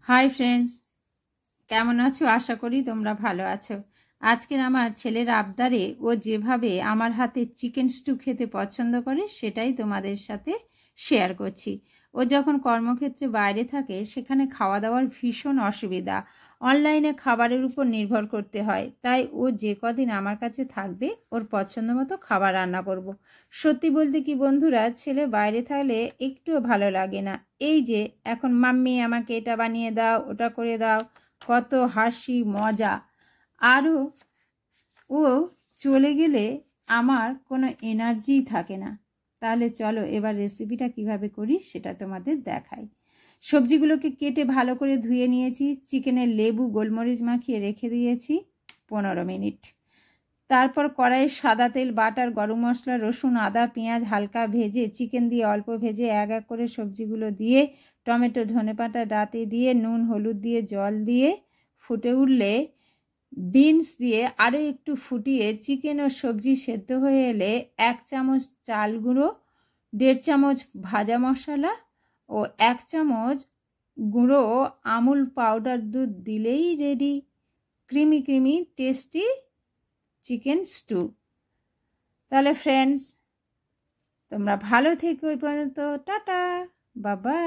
Hi friends, কেমন আছো? আশা করি তোমরা ভালো আছো। আজকের আমার ছেলের আবদারে ও যেভাবে আমার হাতে চিকেন স্টু খেতে পছন্দ করে সেটাই তোমাদের সাথে শেয়ার করছি। ও যখন কর্মক্ষেত্রে বাইরে থাকে সেখানে খাওয়া দাওয়ার ভীষণ অসুবিধা, অনলাইনে খাবারের উপর নির্ভর করতে হয়। তাই ও যে কদিন আমার কাছে থাকবে ওর পছন্দ মতো খাবার রান্না করব। সত্যি বলতে কি বন্ধুরা, ছেলে বাইরে থাকলে একটুও ভালো লাগে না। এই যে এখন মাম্মি আমাকে এটা বানিয়ে দাও, ওটা করে দাও, কত হাসি মজা। আরও ও চলে গেলে আমার কোনো এনার্জিই থাকে না। তাহলে চলো এবার রেসিপিটা কিভাবে করি সেটা তোমাদের দেখাই। সবজিগুলোকে কেটে ভালো করে ধুয়ে নিয়েছি। চিকেনে লেবু গোলমরিচ মাখিয়ে রেখে দিয়েছি 15 মিনিট। তারপর কড়াইয়ে সাদা তেল, বাটার, গরম মশলা, রসুন, আদা, পেঁয়াজ হালকা ভেজে চিকেন দিয়ে অল্প ভেজে এক এক করে সবজিগুলো দিয়ে টমেটো, ধনেপাতা ডাঁটি দিয়ে নুন হলুদ দিয়ে জল দিয়ে ফুটে উঠলে বিনস দিয়ে আরও একটু ফুটিয়ে চিকেন ও সবজি সেদ্ধ হয়ে এলে 1 চামচ চাল গুঁড়ো, 1.5 চামচ ভাজা মশলা ও 1 চামচ গুঁড়ো আমুল পাউডার দুধ দিলেই ready creamy creamy tasty chicken stew. তাহলে ফ্রেন্ডস, তোমরা ভালো থেকো। ওই পর্যন্ত টাটা, বাবা।